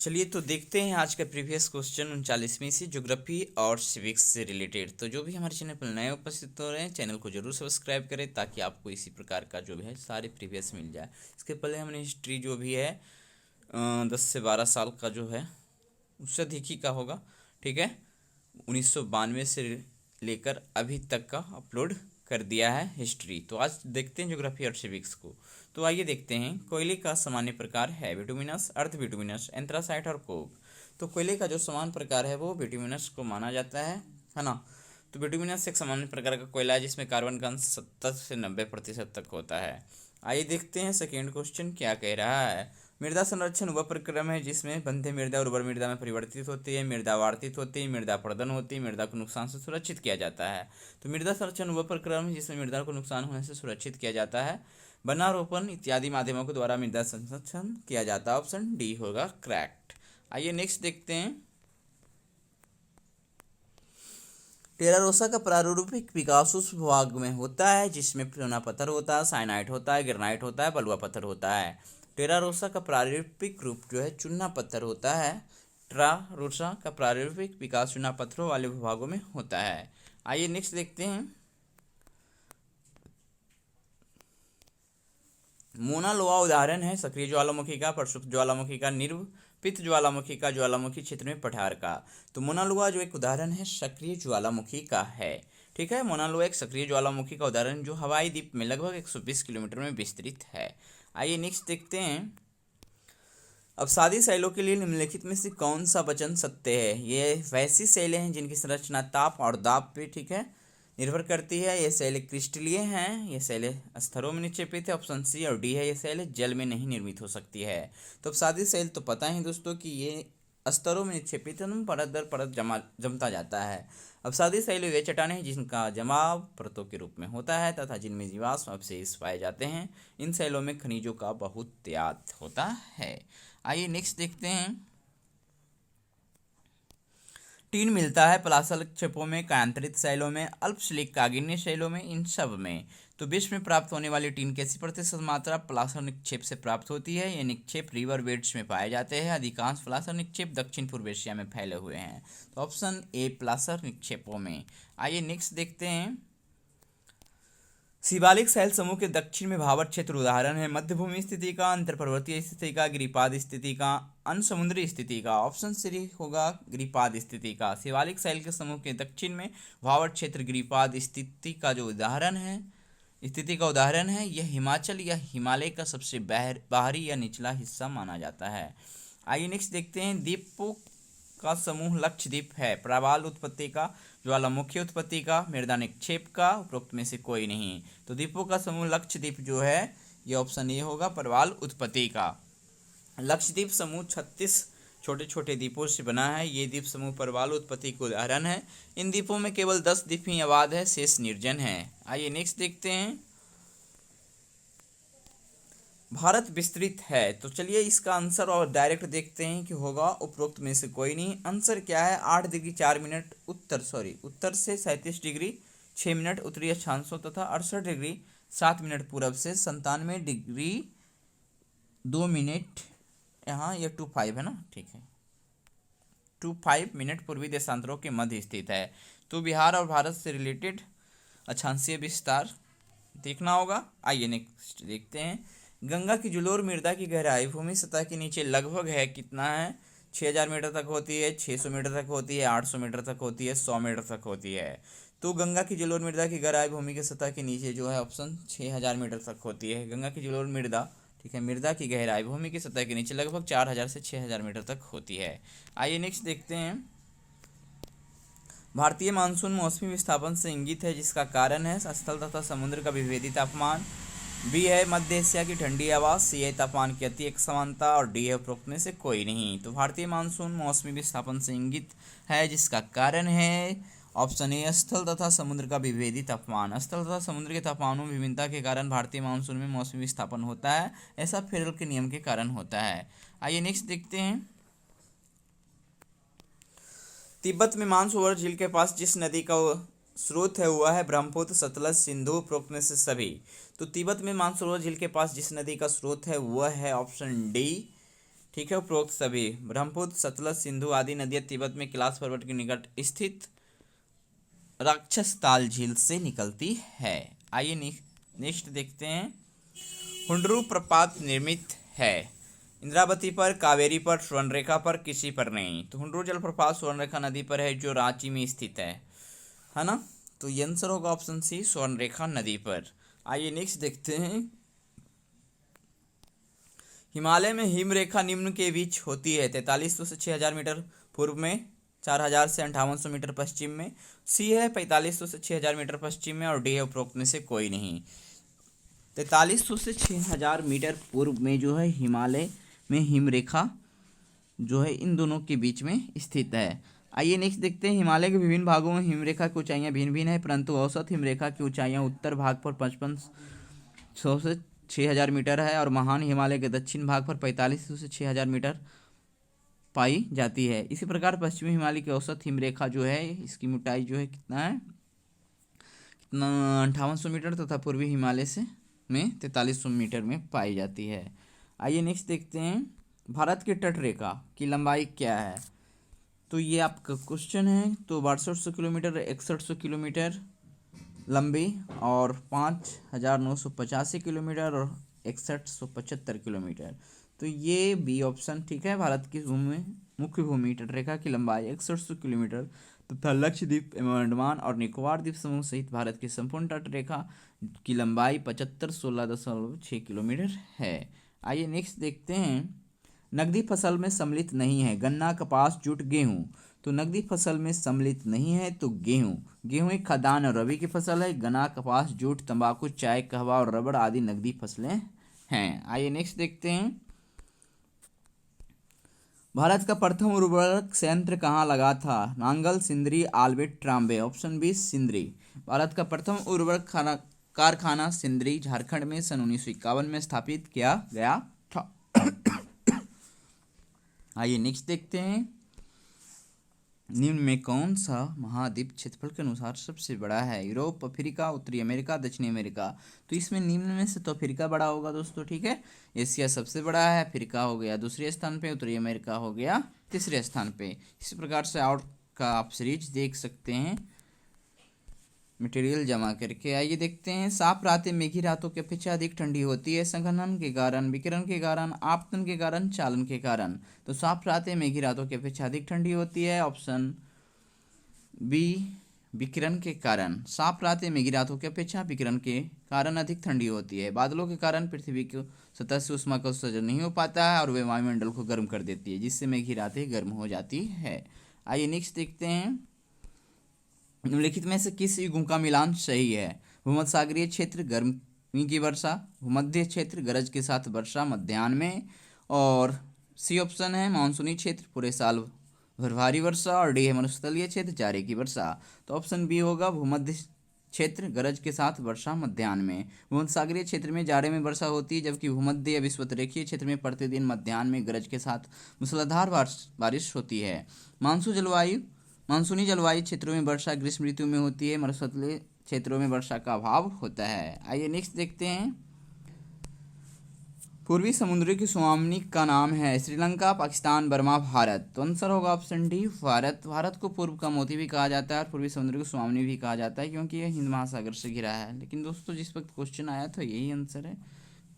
चलिए तो देखते हैं आज का प्रीवियस क्वेश्चन 39वीं से ज्योग्राफी और सिविक्स से रिलेटेड। तो जो भी हमारे चैनल पर नए उपस्थित हो रहे हैं चैनल को जरूर सब्सक्राइब करें ताकि आपको इसी प्रकार का जो भी है सारे प्रीवियस मिल जाए। इसके पहले हमने हिस्ट्री जो भी है 10 से 12 साल का जो है उससे अधिक ही का होगा, ठीक है। 1992 से लेकर अभी तक का अपलोड कर दिया है हिस्ट्री। तो आज देखते हैं ज्योग्राफी और सिविक्स को। तो आइए देखते हैं। कोयले का सामान्य प्रकार है बिटुमिनस, अर्ध बिटुमिनस, एंथ्रासाइट और कोक। तो कोयले का जो सामान्य प्रकार है वो बिटुमिनस को माना जाता है ना। तो बिटुमिनस एक सामान्य प्रकार का कोयला है जिसमें कार्बन का अंश 70 से 90% तक होता है। आइए देखते हैं सेकेंड क्वेश्चन क्या कह रहा है। मृदा संरक्षण वह प्रक्रम है जिसमें बंधे मृदा उर्वर मृदा में परिवर्तित होती है, मृदा वार्तित होती है, मृदा प्रदन होती है, मृदा को नुकसान से सुरक्षित किया जाता है। तो मृदा संरक्षण वह प्रक्रम है जिसमें मृदा को नुकसान होने से सुरक्षित किया जाता है, वनारोपण इत्यादि माध्यमों के द्वारा मृदा संरक्षण किया जाता है। ऑप्शन डी होगा करेक्ट। आइए नेक्स्ट देखते हैं। टेरारोसा का प्रारूपिक विकास उस भाग में होता है जिसमें चूना पत्थर होता है, साइनाइट होता है, ग्रेनाइट होता है, बलुआ पत्थर होता है। टेरारोसा का प्रारूपिक रूप जो है चूना पत्थर होता है। टेरारोसा का प्रारूपिक विकास चूना पत्थरों वाले भूभागों में होता है। आइए नेक्स्ट देखते हैं। मोना लोआ उदाहरण है सक्रिय ज्वालामुखी का, प्रक्षुब्ध ज्वालामुखी का, निर्वपित ज्वालामुखी का, ज्वालामुखी क्षेत्र में पठार का। तो मोना लोआ जो एक उदाहरण है सक्रिय ज्वालामुखी का है, ठीक है। मोना लोआ एक सक्रिय ज्वालामुखी का उदाहरण जो हवाई द्वीप में लगभग 120 किलोमीटर में विस्तृत है। आइए नेक्स्ट देखते हैं। अवसादी शैलों के लिए निम्नलिखित में से कौन सा वचन सत्य है। ये वैसी शैलें हैं जिनकी संरचना ताप और दाब पे, ठीक है, निर्भर करती है। ये शैलें क्रिस्टलीय हैं, ये शैलें स्तरों में निक्षेपित है। ऑप्शन सी और डी है, ये शैलें जल में नहीं निर्मित हो सकती है। तो अवसादी शैल तो पता है दोस्तों कि ये स्तरों में निक्षेपित है, परत दर परत जमता जाता है। अवसादी शैल वे चट्टानें हैं जिनका जमाव परतों के रूप में होता है तथा जिनमें जीवाश्म अवशेष पाए जाते हैं। इन शैलों में खनिजों का बहुत त्याग होता है। आइए नेक्स्ट देखते हैं। टीन मिलता है पलासल क्षेपों में, कायांतरित शैलों में, अल्पशलिक कागिन्य शैलों में, इन सब में। तो विश्व में प्राप्त होने वाली टीन की 80% मात्रा पलासर निक्षेप से प्राप्त होती है। ये निक्षेप रिवर बेड्स में पाए जाते हैं। अधिकांश पलासर निक्षेप दक्षिण पूर्व एशिया में फैले हुए हैं। तो ऑप्शन ए पलासर निक्षेपों में। आइए नेक्स्ट देखते हैं। शिवालिक शैल समूह के दक्षिण में भावर क्षेत्र उदाहरण है मध्य भूमि स्थिति का, अंतर पर्वतीय स्थिति का, गिरिपाद स्थिति का, अन समुद्री स्थिति का। ऑप्शन सी होगा गिरिपाद स्थिति का। शिवालिक शैल के समूह के दक्षिण में भावर क्षेत्र गिरिपाद स्थिति का जो उदाहरण है यह हिमाचल या हिमालय का सबसे बाहरी या निचला हिस्सा माना जाता है। आइए नेक्स्ट देखते हैं। द्वीपों का समूह लक्षद्वीप है प्रवाल उत्पत्ति का, ज्वालामुखी उत्पत्ति का, मृदा निक्षेप का, उपरोक्त में से कोई नहीं। तो द्वीपों का समूह लक्षद्वीप जो है ये ऑप्शन ए होगा प्रवाल उत्पत्ति का। लक्षद्वीप समूह 36 छोटे छोटे द्वीपों से बना है। ये द्वीप समूह प्रवाल उत्पत्ति का उदाहरण है। इन द्वीपों में केवल 10 द्वीप ही आबाद है, शेष निर्जन है। आइए नेक्स्ट देखते हैं। भारत विस्तृत है, तो चलिए इसका आंसर और डायरेक्ट देखते हैं कि होगा उपरोक्त में से कोई नहीं। आंसर क्या है 8 डिग्री 4 मिनट उत्तर से 37 डिग्री 6 मिनट उत्तरी अक्षांशों तथा 68 डिग्री 7 मिनट पूरब से 97 डिग्री 2 मिनट, यहाँ ये 25 है ना, ठीक है, 25 मिनट पूर्वी देशांतरों के मध्य स्थित है। तो बिहार और भारत से रिलेटेड अक्षांशीय विस्तार देखना होगा। आइए नेक्स्ट देखते हैं। गंगा की जलोढ़ मृदा की गहराई भूमि सतह के नीचे लगभग है कितना है 6000 मीटर तक होती है, 600 मीटर तक होती है, 800 मीटर तक होती है, 100 मीटर तक होती है। तो गंगा की जलोढ़ मृदा की गहराई भूमि के सतह के नीचे जो है ऑप्शन 6000 मीटर तक होती है। गंगा की जलोढ़ मृदा, ठीक है, मृदा की गहराई भूमि की सतह के नीचे लगभग 4000 से 6000 मीटर तक होती है। आइए नेक्स्ट देखते हैं। भारतीय मानसून मौसमी विस्थापन से इंगित है जिसका कारण है स्थल तथा समुद्र का विभेदी तापमान, बी है मध्य एशिया की ठंडी हवा, सी है तापमान की अति एक समानता और डी है उपरोक्त में से कोई नहीं। तो भारतीय मानसून मौसमी विस्थापन से इंगित है जिसका कारण है ऑप्शन ए स्थल तथा समुद्र का विभेदी तापमान। स्थल तथा समुद्र के तापमानों में विभिन्नता के कारण भारतीय मानसून में मौसमी विस्थापन होता है। ऐसा फेरल के नियम के कारण होता है। आइए नेक्स्ट देखते हैं। तिब्बत में मानसरोवर झील के पास जिस नदी का स्रोत है वह है ब्रह्मपुत्र, सतलज, सिंधु, उपरोक्त में से सभी। तो तिब्बत में मानसरोवर झील के पास जिस नदी का स्रोत है वह है ऑप्शन डी, ठीक है। उपरोक्त सभी ब्रह्मपुत्र, सतलज, सिंधु आदि नदियां तिब्बत में कैलाश पर्वत के निकट स्थित राक्षस ताल झील से निकलती है। आइए नेक्स्ट देखते हैं। हुंडरू प्रपात निर्मित है इंद्रावती पर, कावेरी पर, स्वर्णरेखा पर, किसी पर नहीं। तो हुंडरू जलप्रपात स्वर्णरेखा नदी पर है जो रांची में स्थित है ना। तो ये आंसर होगा ऑप्शन सी, स्वर्णरेखा नदी पर। आइए नेक्स्ट देखते हैं। हिमालय में हिमरेखा निम्न के बीच होती है 4300 से 6000 मीटर पूर्व में, 4000 से 5800 मीटर पश्चिम में, सी है 4500 से 6000 मीटर पश्चिम में, और डी है उपरोक्त में से कोई नहीं। 4300 से 6000 मीटर पूर्व में जो है हिमालय में हिमरेखा जो है इन दोनों के बीच में स्थित है। आइए नेक्स्ट देखते हैं। हिमालय के विभिन्न भागों में हिमरेखा की ऊंचाइयां भिन्न भिन्न है, परंतु औसत हिमरेखा की ऊंचाइयां उत्तर भाग पर 5500 से 6000 मीटर है और महान हिमालय के दक्षिण भाग पर 4500 से 6000 मीटर पाई जाती है। इसी प्रकार पश्चिमी हिमालय की औसत हिमरेखा जो है इसकी ऊंचाई जो है कितना है, कितना 5800 मीटर तथा पूर्वी हिमालय से में 4300 मीटर में पाई जाती है। आइए नेक्स्ट देखते हैं। भारत की तट रेखा की लंबाई क्या है। तो ये आपका क्वेश्चन है। तो 6200 किलोमीटर, 6100 किलोमीटर लंबी और 5985 किलोमीटर और 6175 किलोमीटर। तो ये बी ऑप्शन ठीक है। भारत की भूमि मुख्य भूमि तटरेखा की लंबाई 6100 किलोमीटर तथा लक्षद्वीप एवं अंडमान और निकोबार द्वीप समूह सहित भारत की संपूर्ण तटरेखा की लंबाई 7516.6 किलोमीटर है। आइए नेक्स्ट देखते हैं। नकदी फसल में सम्मिलित नहीं है गन्ना, कपास, जूट, गेहूं। तो नकदी फसल में सम्मिलित नहीं है तो गेहूं एक खाद्यान्न और रबी की फसल है। गन्ना, कपास, जूट, तंबाकू, चाय, कहवा और रबड़ आदि नकदी फसलें हैं। आइए नेक्स्ट देखते हैं। भारत का प्रथम उर्वरक संयंत्र कहाँ लगा था। नांगल, सिंदरी, आलवेट, ट्राम्बे। Option B Sindri. भारत का प्रथम उर्वरक कारखाना सिंदरी झारखंड में सन 1951 में स्थापित किया गया था। आइए नेक्स्ट देखते हैं। निम्न में कौन सा महाद्वीप क्षेत्रफल के अनुसार सबसे बड़ा है। यूरोप, अफ्रीका, उत्तरी अमेरिका, दक्षिणी अमेरिका। तो इसमें निम्न में से तो अफ्रीका बड़ा होगा दोस्तों, ठीक है। एशिया सबसे बड़ा है, अफ्रीका हो गया दूसरे स्थान पे, उत्तरी अमेरिका हो गया तीसरे स्थान पे। इसी प्रकार से आउट का आप सीरीज देख सकते हैं मटेरियल जमा करके। आइए देखते हैं। साफ रातें मेघी रातों की अपेक्षा अधिक ठंडी होती है। संघनन के कारण, विकिरण के कारण, आपतन के कारण, चालन के कारण। तो साफ रातें मेघी रातों की अपेक्षा अधिक ठंडी होती है। ऑप्शन बी विकिरण के कारण। साफ रातें मेघी रातों की अपेक्षा विकिरण के कारण अधिक ठंडी होती है। बादलों के कारण पृथ्वी की सतह से ऊष्मा का उत्सर्जन नहीं हो पाता है और वे वायुमंडल को गर्म कर देती है, जिससे मेघी रातें गर्म हो जाती है। आइए नेक्स्ट देखते हैं। निम्नलिखित में से किस युगों का मिलान सही है। भूमध्य सागरीय क्षेत्र गर्मी की वर्षा, भूमध्य क्षेत्र गरज के साथ वर्षा मध्याह्न में, और सी ऑप्शन है मानसूनी क्षेत्र पूरे साल भर भारी वर्षा, और डी है मरुस्थलीय क्षेत्र जाड़े की वर्षा। तो ऑप्शन बी होगा भूमध्य क्षेत्र गरज के साथ वर्षा मध्याह्न में। भूमध्य सागरीय क्षेत्र में जाड़े में वर्षा होती है, जबकि भूमध्य या विषुवतरेखीय क्षेत्र में प्रतिदिन मध्याह्न में गरज के साथ मूसलाधार बारिश होती है। मानसूनी जलवायु क्षेत्रों में वर्षा ग्रीष्म ऋतु में होती है। मरुस्थलीय क्षेत्रों में वर्षा का अभाव होता है। आइए नेक्स्ट देखते हैं। पूर्वी समुद्र की स्वामिनी का नाम है। श्रीलंका, पाकिस्तान, बर्मा, भारत। तो आंसर होगा ऑप्शन डी भारत। भारत को पूर्व का मोती भी कहा जाता है और पूर्वी समुद्र की स्वामिनी भी कहा जाता है, क्योंकि यह हिंद महासागर से घिरा है। लेकिन दोस्तों जिस वक्त क्वेश्चन आया था यही आंसर है,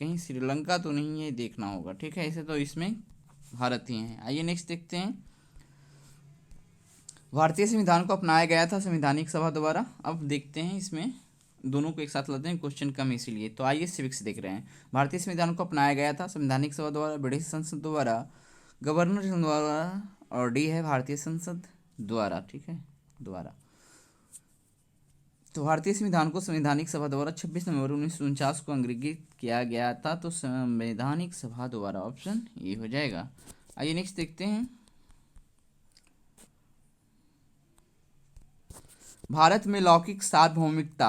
कहीं श्रीलंका तो नहीं है, देखना होगा, ठीक है। ऐसे तो इसमें भारत ही है। आइए नेक्स्ट देखते हैं। भारतीय संविधान को अपनाया गया था संवैधानिक सभा द्वारा। अब देखते हैं, इसमें दोनों को एक साथ लाते हैं, क्वेश्चन कम इसीलिए। तो आइए सिविक्स देख रहे हैं। भारतीय संविधान को अपनाया गया था संवैधानिक सभा द्वारा, ब्रिटिश संसद द्वारा, गवर्नर जनरल द्वारा, और डी है भारतीय संसद द्वारा, ठीक है, द्वारा। तो भारतीय संविधान को संवैधानिक सभा द्वारा 26 नवंबर 1949 को अंगीकृत किया गया था। तो संवैधानिक सभा द्वारा ऑप्शन ये हो जाएगा। आइए नेक्स्ट देखते हैं। भारत में लौकिक सार्वभौमिकता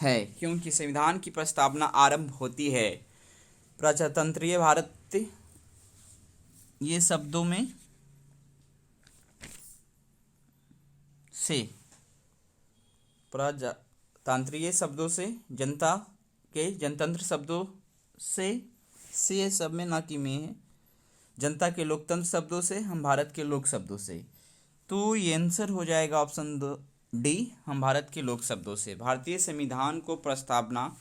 है क्योंकि संविधान की प्रस्तावना आरंभ होती है प्रजातंत्रीय भारत ये शब्दों में से, प्रजातांत्रीय शब्दों से, जनता के जनतंत्र शब्दों से ये सब में ना कि में है, जनता के लोकतंत्र शब्दों से, हम भारत के लोक शब्दों से। तो ये आंसर हो जाएगा ऑप्शन डी, हम भारत के लोक शब्दों से। भारतीय संविधान को प्रस्तावना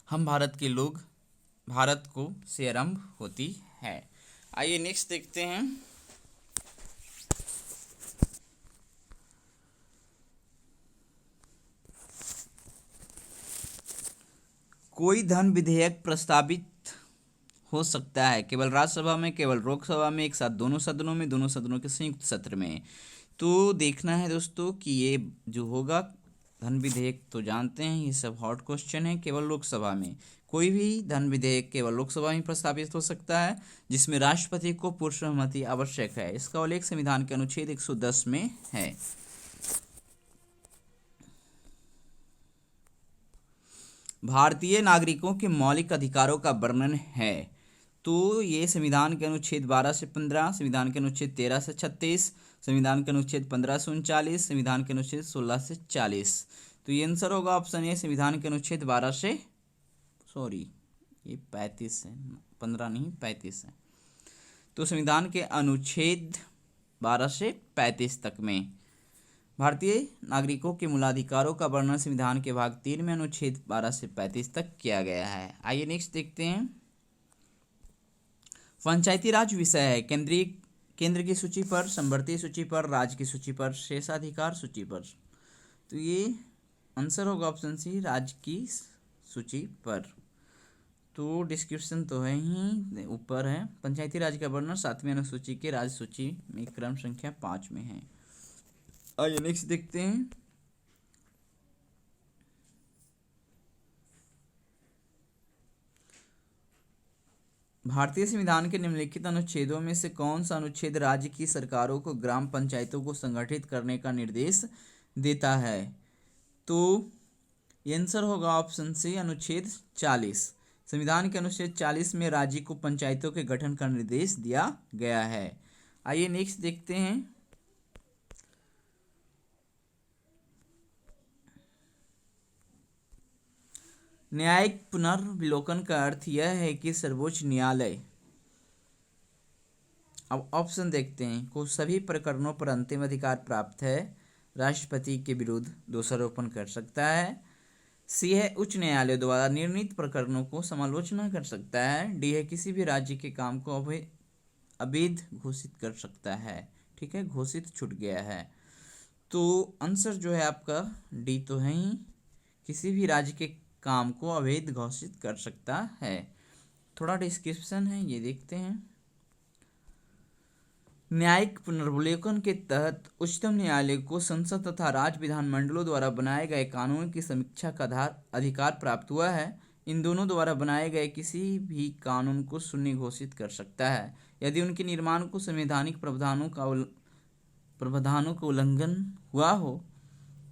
हम भारत के लोग, भारत को से आरंभ होती है। आइए नेक्स्ट देखते हैं। कोई धन विधेयक प्रस्तावित हो सकता है केवल राज्यसभा में, केवल लोकसभा में, एक साथ दोनों सदनों में, दोनों सदनों के संयुक्त सत्र में। तो देखना है दोस्तों कि ये जो होगा धन विधेयक, तो जानते हैं ये सब हॉट क्वेश्चन है। केवल लोकसभा में, कोई भी धन विधेयक केवल लोकसभा में प्रस्तावित हो सकता है जिसमें राष्ट्रपति को पूर्व सहमति आवश्यक है। इसका उल्लेख संविधान के अनुच्छेद 110 में है। भारतीय नागरिकों के मौलिक अधिकारों का वर्णन है। तो ये संविधान के अनुच्छेद 12 से 15, संविधान के अनुच्छेद 13 से 36, संविधान के अनुच्छेद 15 से 39, संविधान के अनुच्छेद 16 से 40। तो ये आंसर होगा ऑप्शन ए, संविधान के अनुच्छेद 12 से, सॉरी ये 35 है, 15 नहीं 35 है। तो संविधान के अनुच्छेद 12 से 35 तक में भारतीय नागरिकों के मूलाधिकारों का वर्णन संविधान के भाग 3 में अनुच्छेद 12 से 35 तक किया गया है। आइए नेक्स्ट देखते हैं। पंचायती राज विषय है केंद्र की सूची पर, संवर्ती सूची पर, राज्य की सूची पर, शेषाधिकार सूची पर। तो ये आंसर होगा ऑप्शन सी, राज्य की सूची पर। तो डिस्क्रिप्शन तो है ही ऊपर है। पंचायती राज का वर्णन 7वीं अनुसूची के राज्य सूची में क्रम संख्या 5 में है। आइए नेक्स्ट देखते हैं। भारतीय संविधान के निम्नलिखित अनुच्छेदों में से कौन सा अनुच्छेद राज्य की सरकारों को ग्राम पंचायतों को संगठित करने का निर्देश देता है? तो ये आंसर होगा ऑप्शन सी, अनुच्छेद 40। संविधान के अनुच्छेद 40 में राज्य को पंचायतों के गठन का निर्देश दिया गया है। आइए नेक्स्ट देखते हैं। न्यायिक पुनर्विलोकन का अर्थ यह है कि सर्वोच्च न्यायालय, अब ऑप्शन देखते हैं, को सभी प्रकरणों पर अंतिम अधिकार प्राप्त है, राष्ट्रपति के विरुद्ध दोषारोपण कर सकता है, सी है उच्च न्यायालय द्वारा निर्णीत प्रकरणों को समालोचना कर सकता है, डी है किसी भी राज्य के काम को अवैध घोषित कर सकता है। ठीक है, घोषित छूट गया है। तो आंसर जो है आपका डी तो है ही, किसी भी राज्य के काम को अवैध घोषित कर सकता है। थोड़ा डिस्क्रिप्शन है, ये देखते हैं। न्यायिक पुनर्विलोकन के तहत उच्चतम न्यायालय को संसद तथा राज्य विधानमंडलों द्वारा बनाए गए कानून की समीक्षा का अधिकार प्राप्त हुआ है। इन दोनों द्वारा बनाए गए किसी भी कानून को शून्य घोषित कर सकता है यदि उनके निर्माण को संवैधानिक प्रावधानों का उल्लंघन हुआ हो।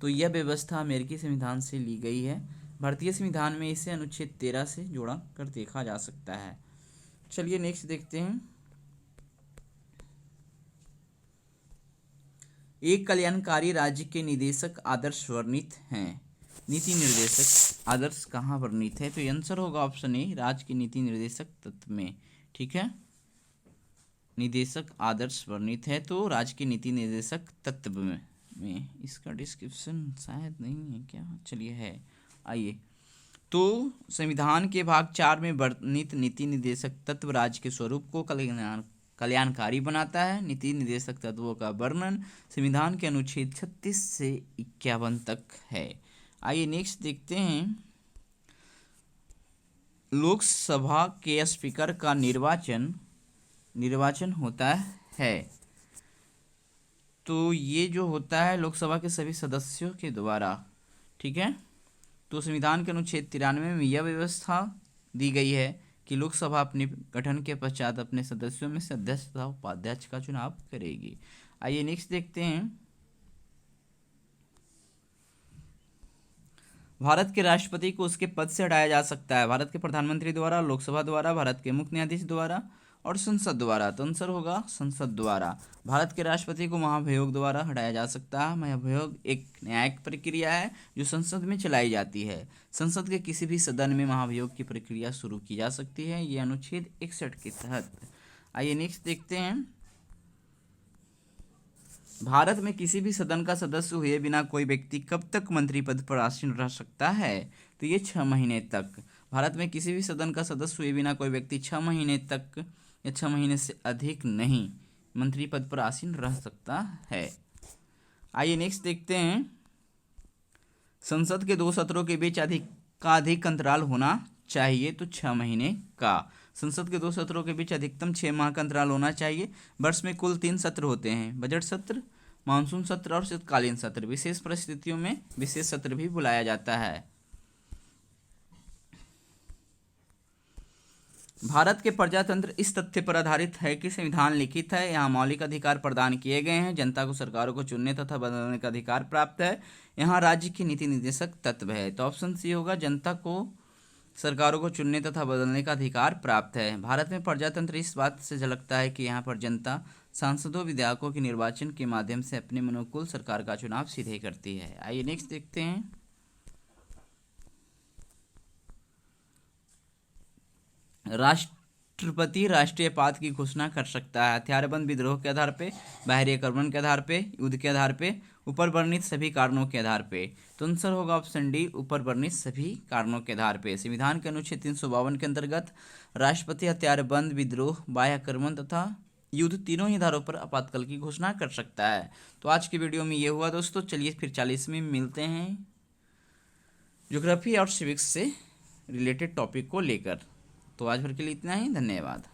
तो यह व्यवस्था अमेरिकी संविधान से ली गई है। भारतीय संविधान में इसे अनुच्छेद 13 से जोड़ा कर देखा जा सकता है। चलिए नेक्स्ट देखते हैं। एक कल्याणकारी राज्य के निदेशक आदर्श वर्णित हैं। नीति निर्देशक आदर्श कहाँ वर्णित है? तो ये आंसर होगा ऑप्शन ए, राज्य के नीति निर्देशक तत्व में। ठीक है, निदेशक आदर्श वर्णित है तो राज्य के नीति निर्देशक तत्व में। इसका डिस्क्रिप्शन शायद नहीं है क्या? चलिए है। आइए, तो संविधान के भाग 4 में वर्णित नीति निर्देशक तत्व राज्य के स्वरूप को कल्याणकारी बनाता है। नीति निर्देशक तत्वों का वर्णन संविधान के अनुच्छेद 36 से 51 तक है। आइए नेक्स्ट देखते हैं। लोकसभा के स्पीकर का निर्वाचन होता है। तो ये जो होता है लोकसभा के सभी सदस्यों के द्वारा। ठीक है, तो संविधान के अनुच्छेद 93 में यह व्यवस्था दी गई है कि लोकसभा अपने गठन के पश्चात अपने सदस्यों में से अध्यक्ष तथा उपाध्यक्ष का चुनाव करेगी। आइए नेक्स्ट देखते हैं। भारत के राष्ट्रपति को उसके पद से हटाया जा सकता है भारत के प्रधानमंत्री द्वारा, लोकसभा द्वारा, भारत के मुख्य न्यायाधीश द्वारा और संसद द्वारा। तो आंसर होगा संसद द्वारा। भारत के राष्ट्रपति को महाभियोग द्वारा हटाया जा सकता है। महाभियोग एक न्यायिक प्रक्रिया है जो संसद में चलाई जाती है। संसद के किसी भी सदन में महाभियोग की प्रक्रिया शुरू की जा सकती है, ये अनुच्छेद 61 के तहत। आइए नेक्स्ट देखते हैं। भारत में किसी भी सदन का सदस्य हुए बिना कोई व्यक्ति कब तक मंत्री पद पर आसीन रह सकता है? तो ये 6 महीने तक। भारत में किसी भी सदन का सदस्य हुए बिना कोई व्यक्ति 6 महीने तक या 6 महीने से अधिक नहीं मंत्री पद पर आसीन रह सकता है। आइए नेक्स्ट देखते हैं। संसद के 2 सत्रों के बीच अधिक अंतराल होना चाहिए, तो 6 महीने का। संसद के 2 सत्रों के बीच अधिकतम 6 माह का अंतराल होना चाहिए। वर्ष में कुल 3 सत्र होते हैं, बजट सत्र, मानसून सत्र और शीतकालीन सत्र। विशेष परिस्थितियों में विशेष सत्र भी बुलाया जाता है। भारत के प्रजातंत्र इस तथ्य पर आधारित है कि संविधान लिखित है, यहाँ मौलिक अधिकार प्रदान किए गए हैं, जनता को सरकारों को चुनने तथा बदलने का अधिकार प्राप्त है, यहाँ राज्य की नीति निर्देशक तत्व है। तो ऑप्शन सी होगा, जनता को सरकारों को चुनने तथा बदलने का अधिकार प्राप्त है। भारत में प्रजातंत्र इस बात से झलकता है कि यहाँ पर जनता सांसदों विधायकों के निर्वाचन के माध्यम से अपने अनुकूल सरकार का चुनाव सीधे करती है। आइए नेक्स्ट देखते हैं। राष्ट्रपति राष्ट्रीय आपात की घोषणा कर सकता है हथियारबंद विद्रोह के आधार पे, बाहरी आक्रमण के आधार पे, युद्ध के आधार पे, ऊपर वर्णित सभी कारणों के आधार पे। तो आंसर होगा ऑप्शन डी, ऊपर वर्णित सभी कारणों के आधार पे। संविधान के अनुच्छेद 352 के अंतर्गत राष्ट्रपति हथियारबंद विद्रोह, बाह्य आक्रमण तथा युद्ध तीनों ही आधारों पर आपातकाल की घोषणा कर सकता है। तो आज की वीडियो में ये हुआ दोस्तों। चलिए फिर 40वीं में मिलते हैं ज्योग्राफी और सिविक्स से रिलेटेड टॉपिक को लेकर। तो आज भर के लिए इतना ही, धन्यवाद।